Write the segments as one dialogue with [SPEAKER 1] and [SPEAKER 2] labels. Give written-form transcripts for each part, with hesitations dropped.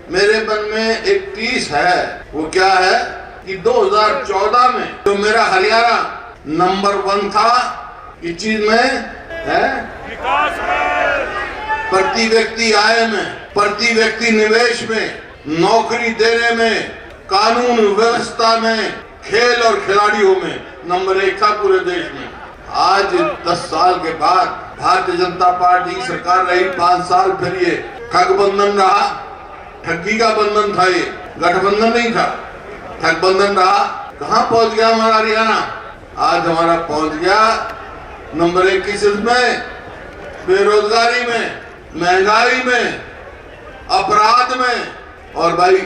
[SPEAKER 1] मेरे मन में एक टीस है। वो क्या है कि 2014 में जो मेरा हरियाणा नंबर 1 था इस चीज में है,
[SPEAKER 2] विकास में,
[SPEAKER 1] प्रति व्यक्ति आय में, प्रति व्यक्ति निवेश में, नौकरी देने में, कानून व्यवस्था में, खेल और खिलाड़ियों में नंबर 1 था पूरे देश में। आज 10 साल के बाद भारतीय जनता पार्टी की सरकार रही 5 साल, फिर ये ठगबंधन रहा, ठगी का बंधन था, ये गठबंधन नहीं था, ठगबंधन रहा। कहाँ पहुंच गया हमारा हरियाणा? आज हमारा पहुंच गया नंबर 1 किस में? बेरोजगारी में, महंगाई में, अपराध में। और भाई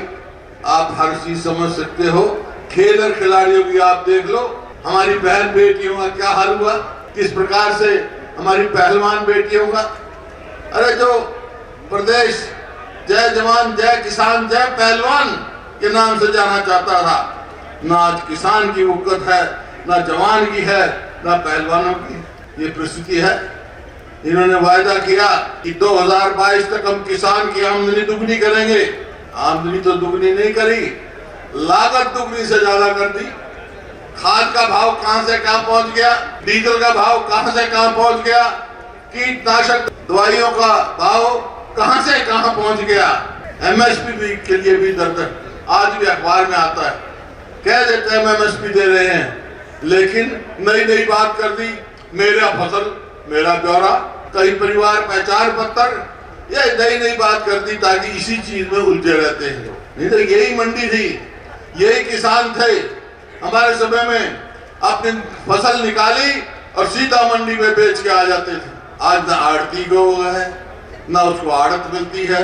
[SPEAKER 1] आप हर चीज समझ सकते हो। खेल और खिलाड़ियों की आप देख लो, हमारी बहन बेटियों का क्या हाल हुआ, किस प्रकार से हमारी पहलवान बेटियों का। अरे जो प्रदेश जय जवान जय किसान जय पहलवान के नाम से जाना चाहता था, ना आज किसान की वक़्त है, ना जवान की है, ना पहलवानों की। ये परिस्थिति है। इन्होंने वायदा किया कि 2022 तक हम किसान की आमदनी दुगनी करेंगे। आमदनी तो दुगनी नहीं करी, लागत दुगनी से ज्यादा कर दी। खाद का भाव कहां से कहां पहुंच गया, डीजल का भाव कहां से कहां पहुंच गया, कीटनाशक दवाइयों का भाव कहां से कहां पहुंच गया। एमएसपी के लिए भी दर्द आज भी अखबार में आता है, कह देते हैं एमएसपी दे रहे हैं, लेकिन नई नई बात कर दी, मेरा फसल मेरा ब्यौरा, कई परिवार पहचान पत्र, ये नई नई बात कर दी ताकि इसी चीज में उलझे रहते हैं लोग। नहीं तो यही मंडी थी, यही किसान थे हमारे समय में, अपनी फसल निकाली और सीधा मंडी में बेच के आ जाते थे। आज ना आड़ती को है, ना उसको आड़त मिलती है,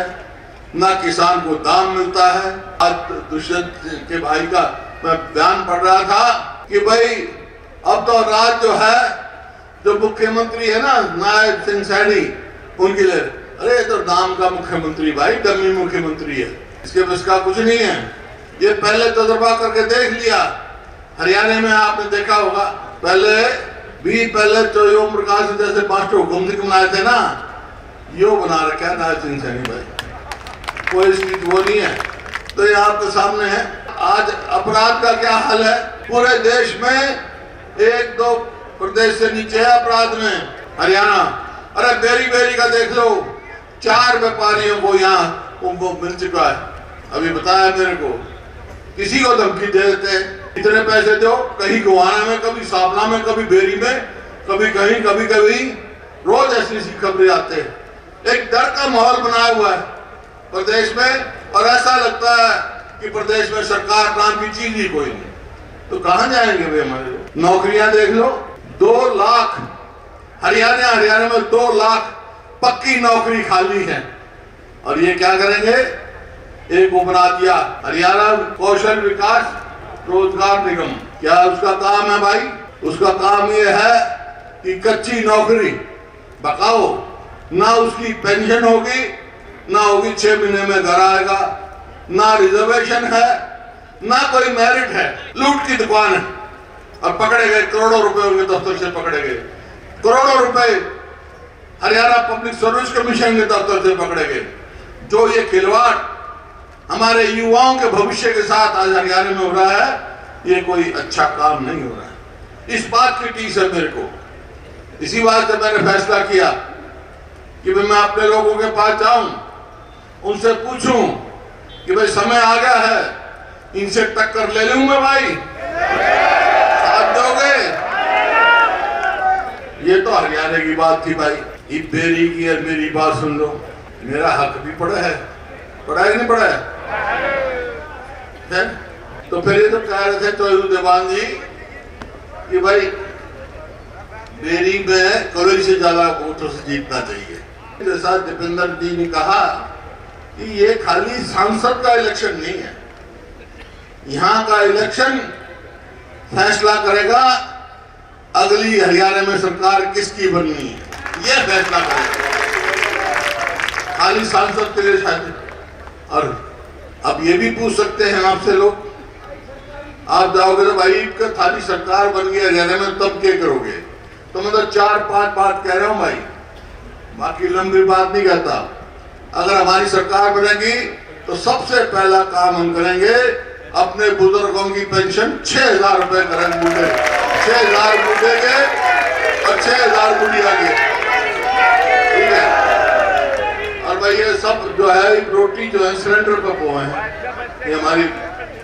[SPEAKER 1] ना किसान को दाम मिलता है। आज दुष्यंत के भाई का मैं बयान पढ़ रहा था कि भाई अब तो राज जो है, जो मुख्यमंत्री है ना नायब सिंह सैनी, उनके लिए अरे तो नाम का मुख्यमंत्री भाई, डमी मुख्यमंत्री है, इसके बस का कुछ नहीं है। ये पहले तजुर्बा करके देख लिया। हरियाणा में आपने देखा होगा, पहले तो ओम प्रकाश जैसे 5 हुकुम बनाए थे ना, यो बना रखा है नायब सिंह सैनी भाई, कोई इसकी वो नहीं है। तो ये आपके सामने है। आज अपराध का क्या हाल है पूरे देश में, 1-2 प्रदेश से नीचे है अपराध में हरियाणा। अरे बेरी बेरी का देख लो, 4 व्यापारियों को यहाँ उनको मिल चुका है। अभी बताया मेरे को, किसी को धमकी दे देते हैं, इतने पैसे दो, कहीं गोवाना में, कभी सावना में, कभी बेरी में, कभी कहीं, कभी कभी, रोज ऐसी खबरें आते हैं। एक डर का माहौल बनाया हुआ है प्रदेश में, और ऐसा लगता है कि प्रदेश में सरकार नाम की चीज ही कोई नहीं। तो कहां जाएंगे भाई हमारे लोग? नौकरियां देख लो, 2 लाख हरियाणा में 2 लाख पक्की नौकरी खाली है। और ये क्या करेंगे? एक वो बना दिया हरियाणा कौशल विकास रोजगार निगम। क्या उसका काम है भाई? उसका काम ये है कि कच्ची नौकरी बकाओ, ना उसकी पेंशन होगी, ना होगी 6 महीने में घर आएगा, ना रिजर्वेशन है, ना कोई मेरिट है। लूट की दुकान है। और पकड़े गए, करोड़ों रुपए उनके दफ्तर से पकड़े गए, करोड़ों रुपए हरियाणा पब्लिक सर्विस कमीशन के दफ्तर से पकड़े गए। जो ये खिलवाड़ हमारे युवाओं के भविष्य के साथ आज हरियाणा में हो रहा है, ये कोई अच्छा काम नहीं हो रहा है। इस बात की टीस है मेरे को। इसी बात से मैंने फैसला किया कि मैं अपने लोगों के पास जाऊं, उनसे पूछूं कि भाई समय आ गया है, इनसे टक्कर ले लूं मैं भाई, साथ दोगे? ये तो हरियाणा की बात थी भाई। ये बेरी की और मेरी बात सुन लो, मेरा हक भी पड़ा है, पड़ा है कि नहीं पड़ा है? तो फिर ये तो कह रहे थे तो देवान जी कि भाई बेरी में करोड़ से ज्यादा वोटों से जीतना चाहिए। जैसा दीपेंद्र जी ने कहा कि ये खाली सांसद का इलेक्शन नहीं है, यहाँ का इलेक्शन फैसला करेगा अगली हरियाणा में सरकार किसकी बननी है, ये फैसला करेगा, खाली सांसद के लिए शायद। और अब ये भी पूछ सकते हैं आपसे लोग, आप जाओगे तो भाई का थाली सरकार बन गई हरियाणा में, तब क्या करोगे? तो मैं तो 4-5 बात कह रहा हूं भाई, बाकी लंबी बात नहीं कहता। अगर हमारी सरकार बनेगी तो सबसे पहला काम हम करेंगे, अपने बुजुर्गों की पेंशन 6,000 रुपए करेंगे बूढ़े, 6,000 बूढ़े के और 6,000 बुढ़िया के, ठीक है। और भाई ये सब जो है रोटी जो है सिलेंडर पे वो है, ये हमारी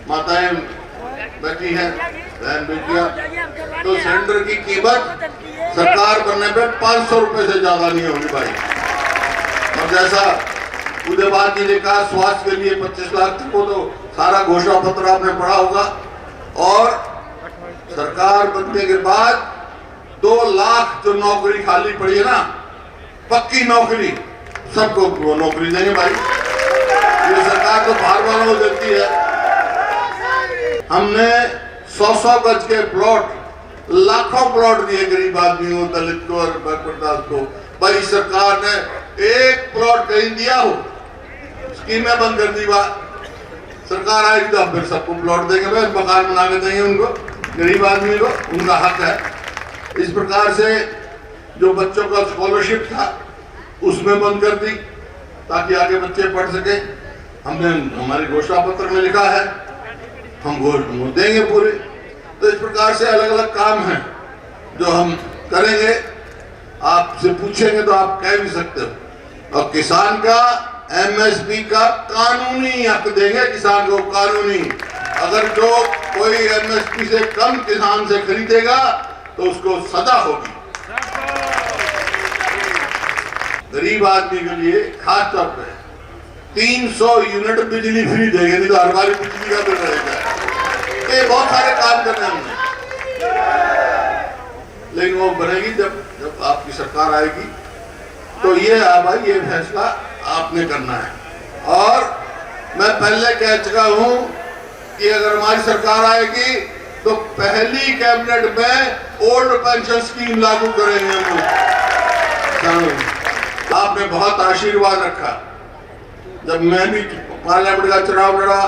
[SPEAKER 1] माताएं बैठी हैं, बहन बेटियां, तो सिलेंडर की कीमत सरकार बनने पे 500 रुपए से ज्यादा नहीं होगी भाई। और जैसा उसके बाद जी ने कहा स्वास्थ्य के लिए 25 लाख तक को, तो सारा घोषणा पत्र आपने पढ़ा होगा। और सरकार बनने के बाद 2 लाख जो नौकरी खाली पड़ी है ना, पक्की नौकरी, सबको वो नौकरी देंगे भाई। ये सरकार तो बाहर वालों को देती है। हमने 100-100 गज के प्लॉट, लाखों प्लॉट दिए गरीब आदमियों, दलित को और बैकवर्ड को। भाई सरकार ने एक प्लॉट कहीं दिया हो, स्कीमें बंद कर दी। बात सरकार आएगी तो फिर सबको प्लॉट देंगे, भाई मकान बना के देंगे उनको, गरीब आदमी को, उनका हक है। इस प्रकार से जो बच्चों का स्कॉलरशिप था उसमें बंद कर दी ताकि आगे बच्चे पढ़ सके। हमने हमारे घोषणा पत्र में लिखा है हम देंगे पूरे। तो इस प्रकार से अलग अलग काम हैं जो हम करेंगे। आपसे पूछेंगे तो आप कह भी सकते हो। और किसान का एमएसपी का कानूनी हक देंगे किसान को, कानूनी। अगर जो कोई एमएसपी से कम किसान से खरीदेगा तो उसको सजा होगी। गरीब आदमी के लिए खास तौर पे 300 यूनिट बिजली फ्री देंगे, नहीं तो हर बार बिजली का बिल रहेगा। ये बहुत सारे काम करने हमने, लेकिन वो बनेगी जब आपकी सरकार आएगी। तो ये भाई ये फैसला आपने करना है। और मैं पहले कह चुका हूं कि अगर हमारी सरकार आएगी तो पहली कैबिनेट में ओल्ड पेंशन स्कीम लागू करेंगे हम। आपने बहुत आशीर्वाद रखा। जब मैं भी पार्लियामेंट का चुनाव लड़ा,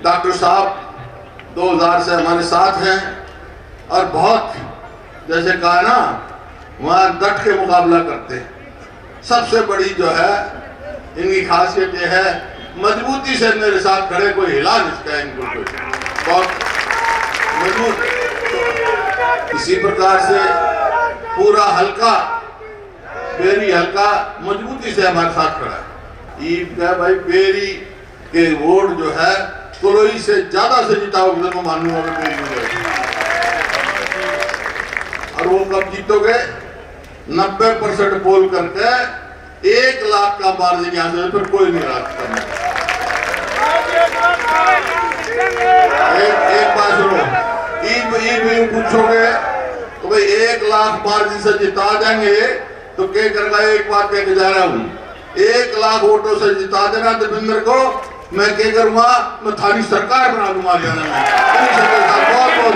[SPEAKER 1] डॉक्टर साहब 2000 से हमारे साथ हैं और बहुत जैसे कहा ना वहां डट के मुकाबला करते हैं। सबसे बड़ी जो है इनकी खासियत ये है, मजबूती से मेरे साथ खड़े, कोई हिला नहीं सकता इनको, कोई बहुत मजबूत। इसी प्रकार से पूरा हल्का, बेरी हल्का मजबूती से हमारे साथ खड़ा है। ईद का भाई बेरी के वोट जो है कोलोई से ज्यादा से जिताओगे तो मानूंगा बेरी। और वो कब जीतोगे? 90% पोल करके 1 लाख का मार्जिन यहां से फिर कोई नहीं राज करना। एक बात सुनो, ईद में पूछोगे तो भाई 1 लाख मार्जिन से जिता देंगे तो क्या करेगा? एक बात कह के जा रहा हूं, 1 लाख वोटों से जिता देना देवेंद्र को, मैं क्या करूंगा? मैं थानी सरकार बना दूंगा। बहुत बहुत